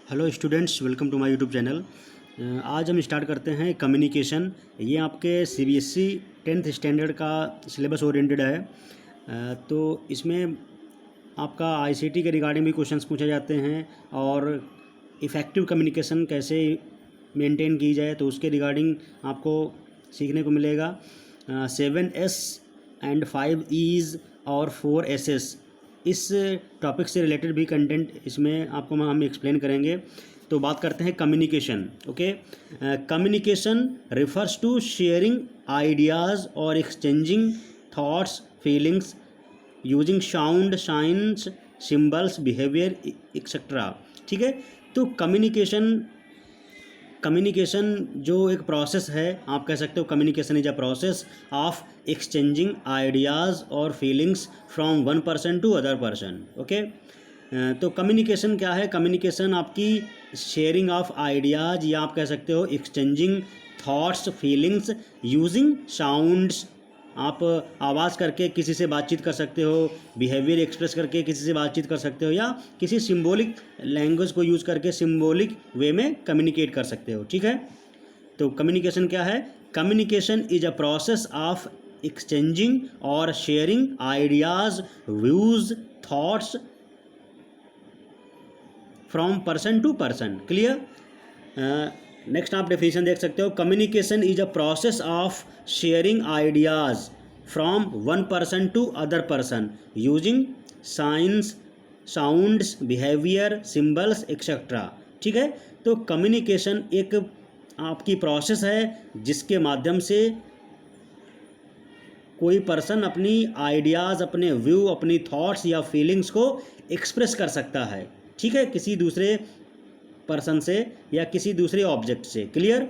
Hello students, welcome to my YouTube channel. आज हम start करते हैं कम्युनिकेशन। ये आपके सीबीएसई 10th स्टैंडर्ड का सिलेबस ओरिएंटेड है। तो इसमें आपका आईसीटी के रिगार्डिंग भी क्वेश्चंस पूछे जाते हैं और इफ़ेक्टिव कम्युनिकेशन कैसे मेंटेन की जाए तो उसके रिगार्डिंग आपको सीखने को मिलेगा। 7S एंड 5Es और 4Ss, इस टॉपिक से रिलेटेड भी कंटेंट इसमें आपको हम एक्सप्लेन करेंगे। तो बात करते हैं communication. Okay, communication refers to sharing ideas और exchanging thoughts, feelings using sound, signs, symbols, behaviour etcetera. ठीक है, तो कम्युनिकेशन जो एक प्रोसेस है, आप कह सकते हो communication is a process of exchanging ideas और feelings from one person to other person. Okay, तो कम्युनिकेशन क्या है? कम्युनिकेशन आपकी शेयरिंग ऑफ आइडियाज़ या आप कह सकते हो exchanging thoughts, feelings using sounds, आप आवाज़ करके किसी से बातचीत कर सकते हो, बिहेवियर एक्सप्रेस करके किसी से बातचीत कर सकते हो, या किसी सिंबॉलिक लैंग्वेज को यूज़ करके सिंबॉलिक वे में कम्युनिकेट कर सकते हो। ठीक है, तो कम्युनिकेशन क्या है? Communication is a process of exchanging और sharing ideas, views, thoughts from person to person. Clear? Next आप डेफिनेशन देख सकते हो। Communication is a process of sharing ideas from one person to other person using signs, sounds, behaviour, symbols etcetera. ठीक है, तो communication एक आपकी process है जिसके माध्यम से कोई पर्सन अपनी आइडियाज़, अपने व्यू, अपनी थॉट्स या फीलिंग्स को एक्सप्रेस कर सकता है। ठीक है, किसी दूसरे पर्सन से या किसी दूसरे ऑब्जेक्ट से। क्लियर?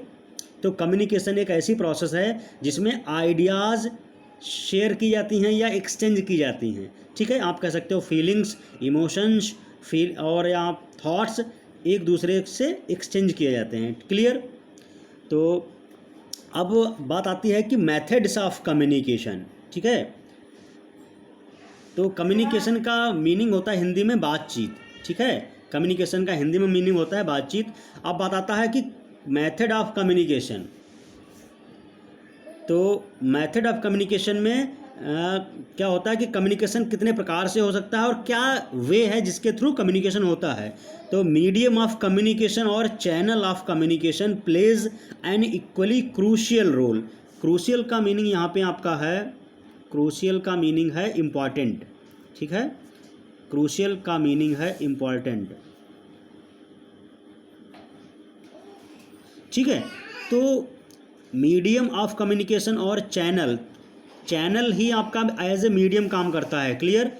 तो कम्युनिकेशन एक ऐसी प्रोसेस है जिसमें आइडियाज़ शेयर की जाती हैं या एक्सचेंज की जाती हैं। ठीक है, आप कह सकते हो फीलिंग्स, इमोशंस, फील और या थॉट्स एक दूसरे से एक्सचेंज किए जाते हैं। क्लियर? तो अब बात आती है कि मेथड्स ऑफ कम्युनिकेशन। ठीक है, तो कम्युनिकेशन का मीनिंग होता है हिंदी में बातचीत। ठीक है, कम्युनिकेशन का हिंदी में मीनिंग होता है बातचीत। अब बात आता है कि मेथड ऑफ कम्युनिकेशन। तो मेथड ऑफ कम्युनिकेशन में क्या होता है कि कम्युनिकेशन कितने प्रकार से हो सकता है और क्या वे है जिसके थ्रू कम्युनिकेशन होता है। तो मीडियम ऑफ कम्युनिकेशन और channel of communication plays an equally crucial role. Crucial का मीनिंग यहाँ पे आपका है, क्रूशियल का मीनिंग है इम्पॉर्टेंट। ठीक है, क्रूशियल का मीनिंग है इम्पॉर्टेंट। ठीक है, तो मीडियम ऑफ कम्युनिकेशन और चैनल ही आपका एज ए मीडियम काम करता है। क्लियर?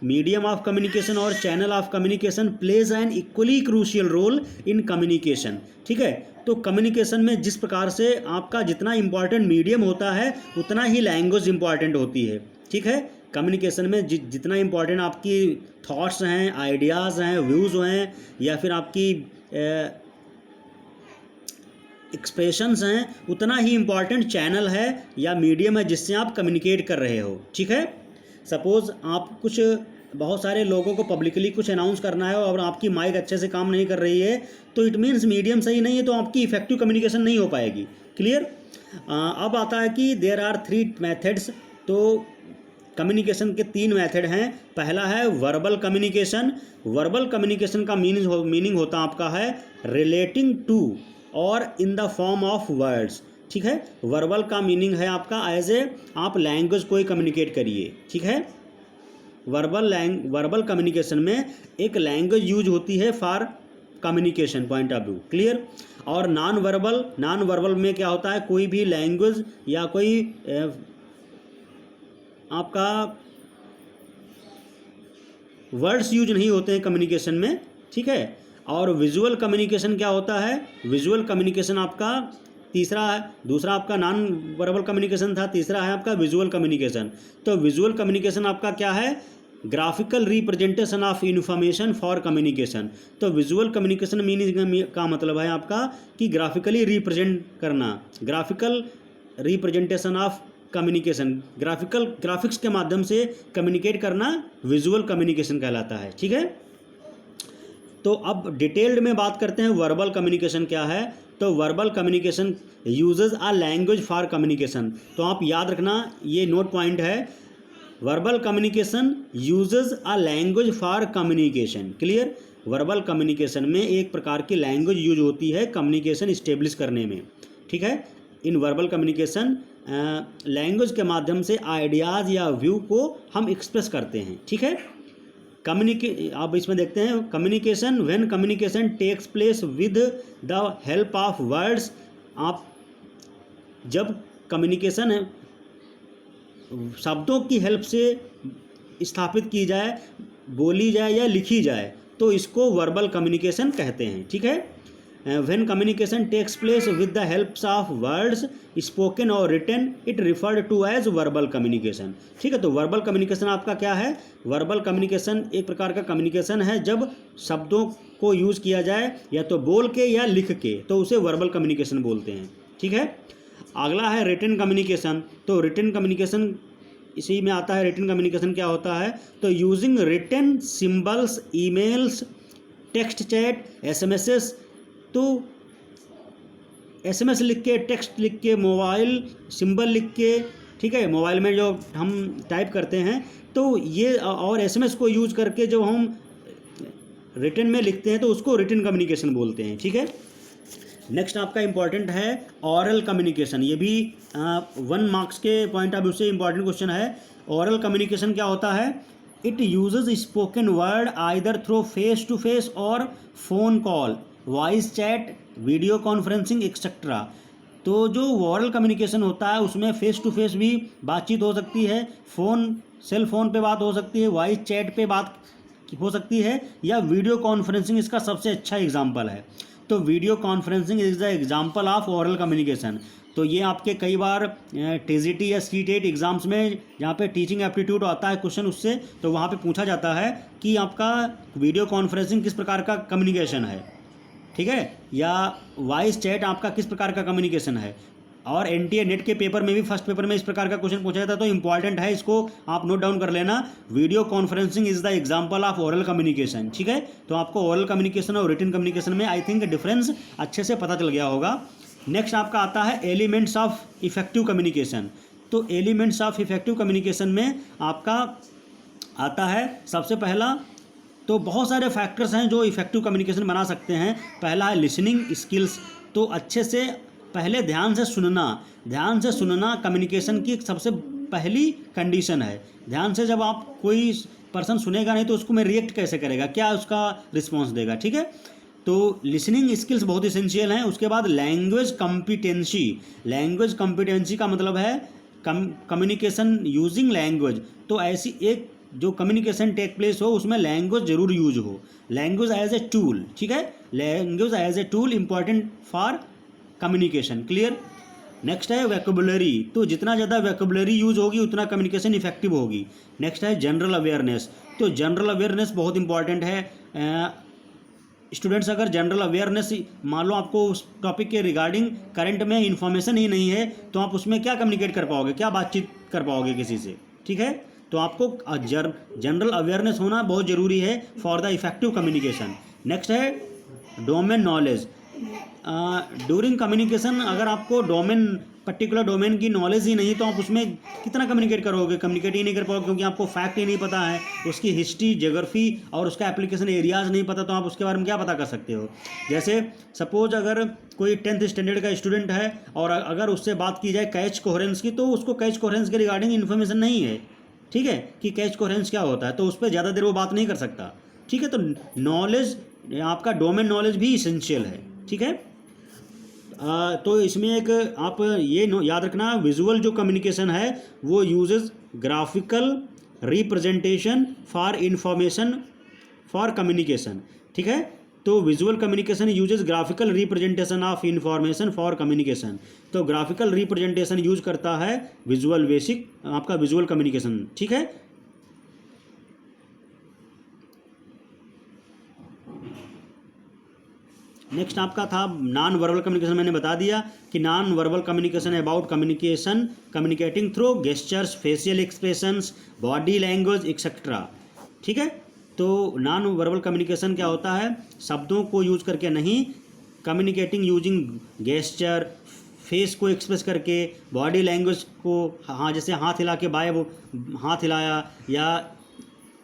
मीडियम ऑफ कम्युनिकेशन और channel of communication plays an equally crucial role in communication. ठीक है, तो कम्युनिकेशन में जिस प्रकार से आपका जितना इंपॉर्टेंट मीडियम होता है उतना ही लैंग्वेज इंपॉर्टेंट होती है। ठीक है, कम्युनिकेशन में जितना इंपॉर्टेंट आपकी थॉट्स हैं, आइडियाज़ हैं, व्यूज़ हैं, या फिर आपकी एक्सप्रेशंस हैं, उतना ही इम्पॉर्टेंट चैनल है या मीडियम है जिससे आप कम्युनिकेट कर रहे हो। ठीक है, सपोज़ आप कुछ बहुत सारे लोगों को पब्लिकली कुछ अनाउंस करना है और आपकी माइक अच्छे से काम नहीं कर रही है, तो इट मीन्स मीडियम सही नहीं है, तो आपकी इफेक्टिव कम्युनिकेशन नहीं हो पाएगी। क्लियर? अब आता है कि देयर आर 3 मेथड्स। तो कम्युनिकेशन के 3 मेथड हैं। पहला है वर्बल कम्युनिकेशन। वर्बल कम्युनिकेशन का मीनिंग होता आपका है रिलेटिंग टू और in the form of words. ठीक है, वर्बल का मीनिंग है आपका एज ए आप लैंग्वेज को ही कम्युनिकेट करिए। ठीक है, वर्बल कम्युनिकेशन में एक लैंग्वेज यूज होती है for communication point of view. Clear? और नॉन वर्बल में क्या होता है? कोई भी लैंग्वेज या कोई आपका वर्ड्स यूज नहीं होते हैं कम्युनिकेशन में। ठीक है, और विजुअल कम्युनिकेशन क्या होता है? विजुअल कम्युनिकेशन आपका दूसरा आपका नॉन वर्बल कम्युनिकेशन था, तीसरा है आपका विजुअल कम्युनिकेशन। तो विजुअल कम्युनिकेशन आपका क्या है? Graphical representation of information for communication. तो विजुअल कम्युनिकेशन मीनिंग का मतलब है आपका कि ग्राफिकली रिप्रेजेंट करना, graphical representation of communication, graphics के माध्यम से कम्युनिकेट करना विजुअल कम्युनिकेशन कहलाता है। ठीक है, तो अब डिटेल्ड में बात करते हैं वर्बल कम्युनिकेशन क्या है। तो verbal communication uses a language for communication. तो आप याद रखना, ये नोट पॉइंट है, verbal communication uses a language for communication. Clear. Verbal communication में एक प्रकार की लैंग्वेज यूज होती है कम्युनिकेशन इस्टेब्लिश करने में। ठीक है। इन वर्बल कम्युनिकेशन लैंग्वेज के माध्यम से आइडियाज़ या व्यू को हम एक्सप्रेस करते हैं। ठीक है। आप इसमें देखते हैं communication, when communication takes place with the help of words. आप जब कम्युनिकेशन है शब्दों की हेल्प से स्थापित की जाए, बोली जाए या लिखी जाए, तो इसको वर्बल कम्युनिकेशन कहते हैं। ठीक है। When communication takes place with the helps of words spoken और written, it referred to as verbal communication. ठीक है। तो वर्बल कम्युनिकेशन आपका क्या है? वर्बल कम्युनिकेशन एक प्रकार का कम्युनिकेशन है जब शब्दों को यूज़ किया जाए या तो बोल के या लिख के, तो उसे वर्बल कम्युनिकेशन बोलते हैं। ठीक है। अगला है रिटन कम्युनिकेशन। तो रिटन कम्युनिकेशन इसी में आता है। रिटन कम्युनिकेशन क्या होता है? तो using written symbols, emails, text chat, SMSes. तो एसएमएस लिख के, टेक्स्ट लिख के, मोबाइल सिंबल लिख के, ठीक है, मोबाइल में जो हम टाइप करते हैं, तो ये और एसएमएस को यूज करके जो हम रिटन में लिखते हैं तो उसको रिटन कम्युनिकेशन बोलते हैं। ठीक है। नेक्स्ट आपका इंपॉर्टेंट है ऑरल कम्युनिकेशन। ये भी 1 मार्क्स के पॉइंट ऑफ व्यू से इंपॉर्टेंट क्वेश्चन है। ऑरल कम्युनिकेशन क्या होता है? It uses spoken word either through face to face और phone call, voice chat, video conferencing etcetera. तो जो ऑरल कम्युनिकेशन होता है उसमें फेस टू फेस भी बातचीत हो सकती है, सेल फोन पे बात हो सकती है, वॉइस चैट पे बात हो सकती है, या वीडियो कॉन्फ्रेंसिंग इसका सबसे अच्छा एग्जाम्पल है। तो video conferencing is the example of oral communication. तो ये आपके कई बार टीजीटी या सीटेट एग्जाम्स में जहाँ पे टीचिंग एप्टीट्यूड आता है क्वेश्चन उससे, तो वहाँ पे पूछा जाता है कि आपका वीडियो कॉन्फ्रेंसिंग किस प्रकार का कम्युनिकेशन है। ठीक है। या वॉइस चैट आपका किस प्रकार का कम्युनिकेशन है। और एनटीए नेट के पेपर में भी फर्स्ट पेपर में इस प्रकार का क्वेश्चन पूछा जाता है, तो इंपॉर्टेंट है, इसको आप नोट डाउन कर लेना। Video conferencing is the example of oral communication. ठीक है। तो आपको ओरल कम्युनिकेशन और रिटन कम्युनिकेशन में आई थिंक डिफरेंस अच्छे से पता चल गया होगा। नेक्स्ट आपका आता है एलिमेंट्स ऑफ इफेक्टिव कम्युनिकेशन। तो एलिमेंट्स ऑफ इफेक्टिव कम्युनिकेशन में आपका आता है सबसे पहला, तो बहुत सारे फैक्टर्स हैं जो इफेक्टिव कम्युनिकेशन बना सकते हैं। पहला है लिसनिंग स्किल्स। तो अच्छे से पहले ध्यान से सुनना कम्युनिकेशन की सबसे पहली कंडीशन है। ध्यान से जब आप कोई पर्सन सुनेगा नहीं तो उसको मैं रिएक्ट कैसे करेगा, क्या उसका रिस्पॉन्स देगा। ठीक है। तो लिसनिंग स्किल्स बहुत इसेंशियल हैं। उसके बाद लैंग्वेज कॉम्पिटेंसी का मतलब है कम्युनिकेशन यूजिंग लैंग्वेज। तो ऐसी एक जो कम्युनिकेशन टेक प्लेस हो उसमें लैंग्वेज जरूर यूज हो, लैंग्वेज एज ए टूल। ठीक है। Language as a tool important for communication. Clear. Next है वैकेबुलरी। तो जितना ज़्यादा वैकेबुलरी यूज होगी उतना कम्युनिकेशन इफेक्टिव होगी। नेक्स्ट है जनरल अवेयरनेस। तो जनरल अवेयरनेस बहुत इंपॉर्टेंट है। स्टूडेंट्स अगर जनरल अवेयरनेस, मान लो आपको उस टॉपिक के रिगार्डिंग करंट में इंफॉर्मेशन ही नहीं है, तो आप उसमें क्या कम्युनिकेट कर पाओगे, क्या बातचीत कर पाओगे किसी से। ठीक है। तो आपको जनरल अवेयरनेस होना बहुत ज़रूरी है for the effective communication. Next है डोमेन नॉलेज। ड्यूरिंग कम्युनिकेशन अगर आपको पर्टिकुलर डोमेन की नॉलेज ही नहीं तो आप उसमें कितना कम्युनिकेट करोगे, कम्युनिकेट ही नहीं कर पाओगे, क्योंकि आपको फैक्ट ही नहीं पता है, उसकी हिस्ट्री, ज्योग्राफी और उसका एप्लीकेशन एरियाज़ नहीं पता, तो आप उसके बारे में क्या पता कर सकते हो। जैसे सपोज अगर कोई 10th स्टैंडर्ड का स्टूडेंट है और अगर उससे बात की जाए कैच कोहेरेंस की, तो उसको कैच कोहेरेंस के रिगार्डिंग इन्फॉर्मेशन नहीं है। ठीक है, कि कैच कोहेरेंस क्या होता है, तो उस पर ज़्यादा देर वो बात नहीं कर सकता। ठीक है। तो नॉलेज, आपका डोमेन नॉलेज भी इसेंशियल है। ठीक है। तो इसमें एक आप ये याद रखना, विजुअल जो कम्युनिकेशन है वो uses graphical representation for information for communication. ठीक है। तो visual communication uses graphical representation of information for communication. तो ग्राफिकल रिप्रेजेंटेशन यूज करता है विजुअल, बेसिक आपका विजुअल कम्युनिकेशन। ठीक है। नेक्स्ट आपका था नॉन वर्बल कम्युनिकेशन। मैंने बता दिया कि non verbal communication about communicating through gestures, facial expressions, body language etcetera. ठीक है। तो नॉन वर्बल कम्युनिकेशन क्या होता है, शब्दों को यूज करके नहीं, कम्युनिकेटिंग यूजिंग गेस्चर, फेस को एक्सप्रेस करके, बॉडी लैंग्वेज को, हाँ जैसे हाथ हिला के बाय वो हाथ हिलाया, या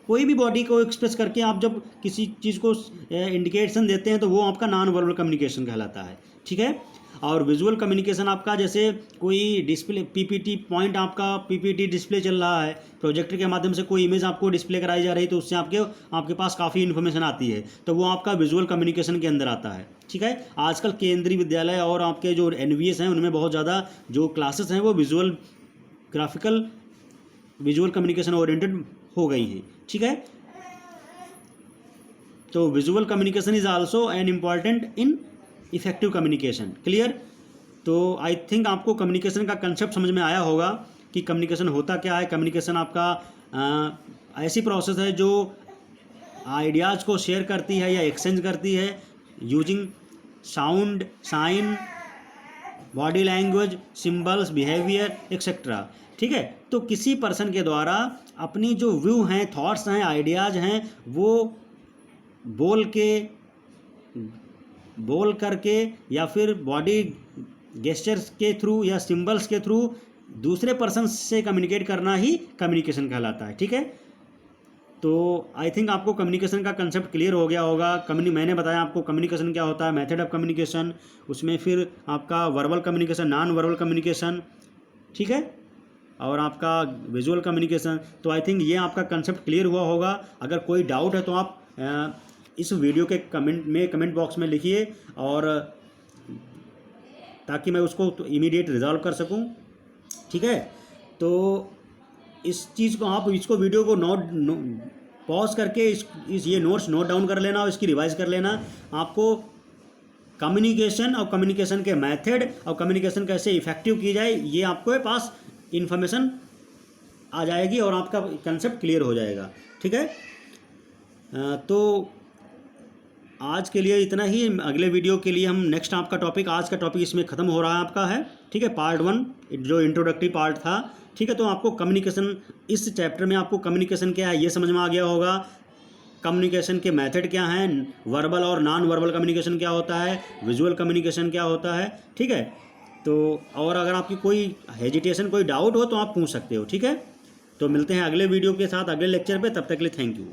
कोई भी बॉडी को एक्सप्रेस करके आप जब किसी चीज़ को इंडिकेशन देते हैं तो वो आपका नॉन वर्बल कम्युनिकेशन कहलाता है। ठीक है। और विजुअल कम्युनिकेशन आपका, जैसे कोई डिस्प्ले पीपीटी पॉइंट, आपका पीपीटी डिस्प्ले चल रहा है, प्रोजेक्टर के माध्यम से कोई इमेज आपको डिस्प्ले कराई जा रही है, तो उससे आपके पास काफ़ी इन्फॉर्मेशन आती है, तो वो आपका विजुअल कम्युनिकेशन के अंदर आता है। ठीक है। आजकल केंद्रीय विद्यालय और आपके जो एनवीएस हैं उनमें बहुत ज़्यादा जो क्लासेस हैं वो ग्राफिकल विजुअल कम्युनिकेशन ओरिएंटेड हो गई हैं। ठीक है। तो visual communication is also an important in effective communication. Clear. तो आई थिंक आपको कम्युनिकेशन का कंसेप्ट समझ में आया होगा कि कम्युनिकेशन होता क्या है। कम्युनिकेशन आपका ऐसी प्रोसेस है जो आइडियाज़ को शेयर करती है या एक्सचेंज करती है using sound, sign, body language, symbols, behaviour etcetera. ठीक है। तो किसी पर्सन के द्वारा अपनी जो व्यू हैं, थॉट्स हैं, आइडियाज़ हैं, वो बोल करके या फिर बॉडी गेस्चर्स के थ्रू या सिंबल्स के थ्रू दूसरे पर्सन से कम्युनिकेट करना ही कम्युनिकेशन कहलाता है। ठीक है। तो आई थिंक आपको कम्युनिकेशन का कंसेप्ट क्लियर हो गया होगा। मैंने बताया आपको कम्युनिकेशन क्या होता है, मेथड ऑफ कम्युनिकेशन, उसमें फिर आपका verbal communication, non verbal communication, ठीक है, और आपका विजुअल कम्युनिकेशन। तो आई थिंक ये आपका कंसेप्ट क्लियर हुआ होगा। अगर कोई डाउट है तो आप इस वीडियो के कमेंट बॉक्स में लिखिए, और ताकि मैं उसको तो इमीडिएट रिजॉल्व कर सकूं। ठीक है। तो इस चीज़ को आप इसको वीडियो को पॉज करके ये नोट्स नोट डाउन कर लेना और इसकी रिवाइज कर लेना। आपको कम्युनिकेशन और कम्युनिकेशन के मेथड और कम्युनिकेशन कैसे इफेक्टिव की जाए, ये आपके पास इन्फॉर्मेशन आ जाएगी और आपका कंसेप्ट क्लियर हो जाएगा। ठीक है। तो आज के लिए इतना ही। अगले वीडियो के लिए हम नेक्स्ट आपका टॉपिक, आज का टॉपिक इसमें ख़त्म हो रहा है आपका है। ठीक है। पार्ट 1 जो इंट्रोडक्टरी पार्ट था। ठीक है। तो आपको कम्युनिकेशन, इस चैप्टर में आपको कम्युनिकेशन क्या है ये समझ में आ गया होगा। कम्युनिकेशन के मेथड क्या हैं, वर्बल और नॉन वर्बल कम्युनिकेशन क्या होता है, विजुअल कम्युनिकेशन क्या होता है। ठीक है। तो और अगर आपकी कोई हेजिटेशन, कोई डाउट हो तो आप पूछ सकते हो। ठीक है। तो मिलते हैं अगले वीडियो के साथ, अगले लेक्चर पे। तब तक के लिए थैंक यू।